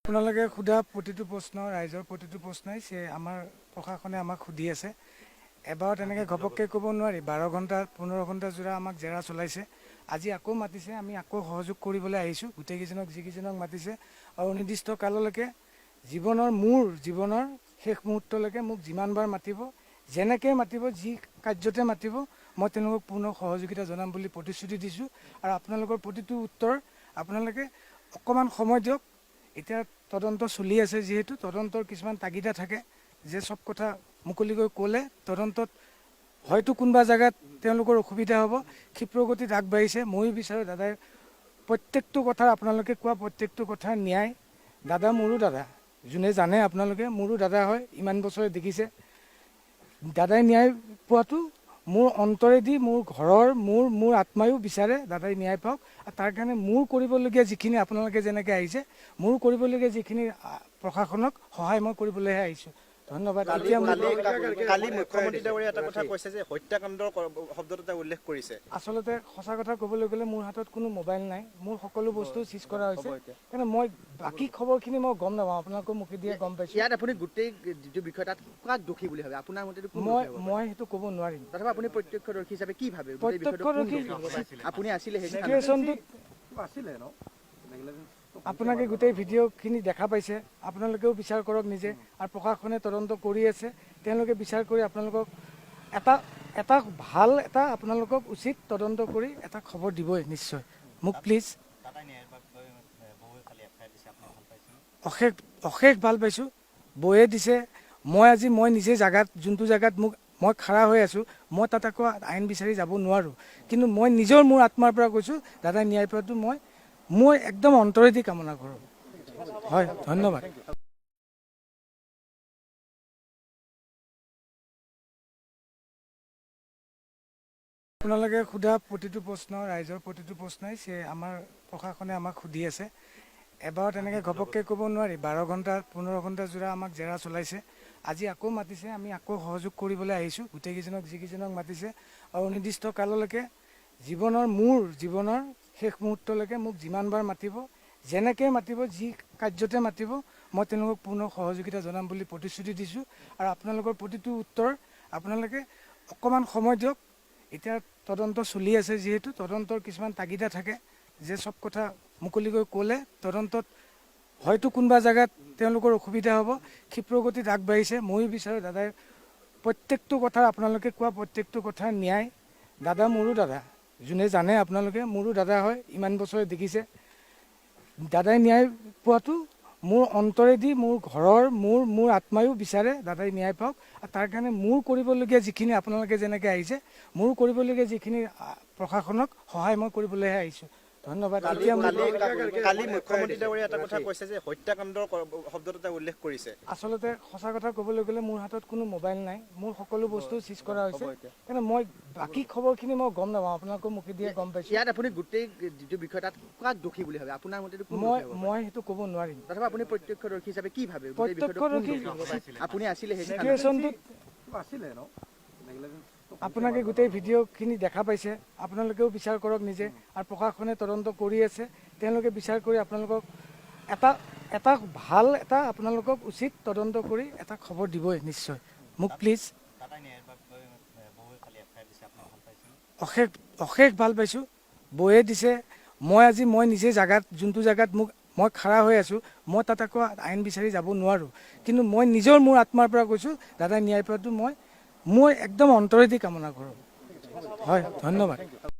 আপোনালোকে সোধা প্ৰতিটো প্ৰশ্ন ৰাইজৰ প্ৰতিটো প্ৰশ্নই আমাৰ প্ৰশাসনে আমাক সুধি আছে। এবাৰত এনেকৈ ঘপককৈ ক'ব নোৱাৰি। 12 ঘণ্টা 15 ঘণ্টা জোৰা আমাক জেৰা চলাইছে। আজি আকৌ মাতিছে, আমি আকৌ সহযোগ কৰিবলৈ আহিছোঁ। গোটেইকেইজনক যিকেইজনক মাতিছে আৰু নিৰ্দিষ্ট কাললৈকে জীৱনৰ শেষ মুহূৰ্তলৈকে মোক যিমানবাৰ মাতিব, যেনেকৈ মাতিব, যি কাৰ্যতে মাতিব, মই তেওঁলোকক পূৰ্ণ সহযোগিতা জনাম বুলি প্ৰতিশ্ৰুতি দিছোঁ। আৰু আপোনালোকৰ প্ৰতিটো উত্তৰ আপোনালোকে অকণমান সময় দিয়ক। এতিয়া তদন্ত চলি আছে, যিহেতু তদন্তৰ কিছুমান তাগিদা থাকে যে সব কথা মুকলিকৈ ক'লে তদন্তত হয়তো কোনোবা জেগাত তেওঁলোকৰ অসুবিধা হ'ব। ক্ষিপ্ৰগতিত আগবাঢ়িছে। ময়ো বিচাৰোঁ দাদাই প্ৰত্যেকটো কথা আপোনালোকে কোৱা প্ৰত্যেকটো কথা ন্যায়। দাদা মোৰো দাদা, যোনে জানে আপোনালোকে মোৰো দাদা হয়, ইমান বছৰে দেখিছে। দাদাই ন্যায় পোৱাটো মোৰ অন্তৰেদি, মোৰ ঘৰৰ, মোৰ আত্মায়ো বিচাৰে দাদাই ন্যায় পাওক। আৰু তাৰ কাৰণে মোৰ কৰিবলগীয়া যিখিনি আপোনালোকে যেনেকৈ আহিছে, মোৰ কৰিবলগীয়া যিখিনি প্ৰশাসনক সহায় মই কৰিবলৈহে আহিছোঁ। ধন্যবাদ। কালি মুখ্যমন্ত্ৰী ডাঙৰীয়াই এটা কথা কৈছে যে হত্যাকাণ্ডৰ শব্দটো উল্লেখ কৰিছে। আচলতে সঁচা কথা ক'বলৈ গ'লে মোৰ হাতত কোনো মোবাইল নাই, মোৰ সকলো বস্তু চিজ কৰা হৈছে। কাৰণে মই বাকী খবৰখিনি মই গম নাপাওঁ, আপোনালোকৰ মুখে দিয়ে গম পাইছোঁ। ইয়াত আপুনি গোটেই যিটো বিষয় তাত কাক দোষী বুলি ভাবে আপোনাৰ মতে? মই সেইটো ক'ব নোৱাৰিম। তথাপি আপুনি প্ৰত্যক্ষদৰ্শী হিচাপে কি ভাবে? প্ৰত্যক্ষদৰ্শী আপুনি আছিলে চিটুৱেশ্যনটোত আপোনালোকে গোটেই ভিডিঅ'খিনি দেখা পাইছে। আপোনালোকেও বিচাৰ কৰক নিজে। আৰু প্ৰশাসনে তদন্ত কৰি আছে, তেওঁলোকে বিচাৰ কৰি আপোনালোকক এটা ভাল আপোনালোকক উচিত তদন্ত কৰি এটা খবৰ দিবই নিশ্চয়। মোক প্লিজ। অশেষ ভাল পাইছোঁ। বৌয়ে দিছে। মই নিজে জেগাত, যোনটো জেগাত মই খাৰা হৈ আছোঁ, মই তাত আকৌ আইন বিচাৰি যাব নোৱাৰোঁ। কিন্তু মই মোৰ আত্মাৰ পৰা কৈছোঁ, দাদা ন্যায় পোৱাটো মই একদম অন্তৰেদি কামনা কৰোঁ। হয়, ধন্যবাদ। আপোনালোকে সোধা প্ৰতিটো প্ৰশ্ন ৰাইজৰ প্ৰতিটো প্ৰশ্নই আমাৰ প্ৰশাসনে আমাক সুধি আছে। এবাৰত এনেকৈ ঘপককৈ ক'ব নোৱাৰি। 12 ঘণ্টা 15 ঘণ্টা জোৰা আমাক জেৰা চলাইছে। আজি আকৌ মাতিছে, আমি আকৌ সহযোগ কৰিবলৈ আহিছোঁ। গোটেইকেইজনক যিকেইজনক মাতিছে আৰু নিৰ্দিষ্ট কাললৈকে জীৱনৰ শেষ মুহূৰ্তলৈকে মোক যিমানবাৰ মাতিব, যেনেকৈ মাতিব, যি কাৰ্যতে মাতিব, মই তেওঁলোকক পূৰ্ণ সহযোগিতা জনাম বুলি প্ৰতিশ্ৰুতি দিছোঁ। আৰু আপোনালোকৰ প্ৰতিটো উত্তৰ আপোনালোকে অকণমান সময় দিয়ক। এতিয়া তদন্ত চলি আছে, যিহেতু তদন্তৰ কিছুমান তাগিদা থাকে যে সব কথা মুকলিকৈ ক'লে তদন্তত হয়তো কোনোবা জেগাত তেওঁলোকৰ অসুবিধা হ'ব। ক্ষিপ্ৰগতিত আগবাঢ়িছে। ময়ো বিচাৰোঁ দাদাই প্ৰত্যেকটো কথা আপোনালোকে কোৱা প্ৰত্যেকটো কথা ন্যায়। দাদা মোৰো দাদা, যোনে জানে আপোনালোকে মোৰো দাদা হয়, ইমান বছৰে দেখিছে। দাদাই ন্যায় পোৱাটো মোৰ অন্তৰেদি, মোৰ ঘৰৰ, মোৰ আত্মায়ো বিচাৰে দাদাই ন্যায় পাওক। আৰু তাৰ কাৰণে মোৰ কৰিবলগীয়া যিখিনি আপোনালোকে যেনেকৈ আহিছে, মোৰ কৰিবলগীয়া যিখিনি প্ৰশাসনক সহায় মই কৰিবলৈহে আহিছোঁ। ধন্যবাদ। কালি মুখ্যমন্ত্ৰী ডাঙৰীয়াই এটা কথা কৈছে যে হত্যাকাণ্ডৰ শব্দটো উল্লেখ কৰিছে। আচলতে সঁচা কথা ক'বলৈ গ'লে মোৰ হাতত কোনো মোবাইল নাই, মোৰ সকলো বস্তু চিজ কৰা হৈছে। কাৰণে মই বাকী খবৰখিনি মই গম নাপাওঁ, আপোনালোকৰ মুখে দিয়ে গম পাইছোঁ। ইয়াত আপুনি গোটেই যিটো বিষয় তাত কাক দোষী বুলি ভাবে আপোনাৰ মতে? মই সেইটো ক'ব নোৱাৰিম। তথাপি আপুনি প্ৰত্যক্ষদৰ্শী হিচাপে কি ভাবে? প্ৰত্যক্ষদৰ্শী আপুনি আছিলে চিটুৱেশ্যনটোত আপোনালোকে গোটেই ভিডিঅ'খিনি দেখা পাইছে। আপোনালোকেও বিচাৰ কৰক নিজে। আৰু প্ৰশাসনে তদন্ত কৰি আছে, তেওঁলোকে বিচাৰ কৰি আপোনালোকক ভাল আপোনালোকক উচিত তদন্ত কৰি এটা খবৰ দিবই নিশ্চয়। মোক প্লিজ। অশেষ ভাল পাইছোঁ। বৌয়ে দিছে। মই নিজে জেগাত, যোনটো জেগাত মই খাৰা হৈ আছোঁ, মই তাত আকৌ আইন বিচাৰি যাব নোৱাৰোঁ। কিন্তু মই মোৰ আত্মাৰ পৰা কৈছোঁ, দাদা ন্যায় পোৱাটো মই একদম অন্তৰেদি কামনা কৰোঁ। হয়, ধন্যবাদ।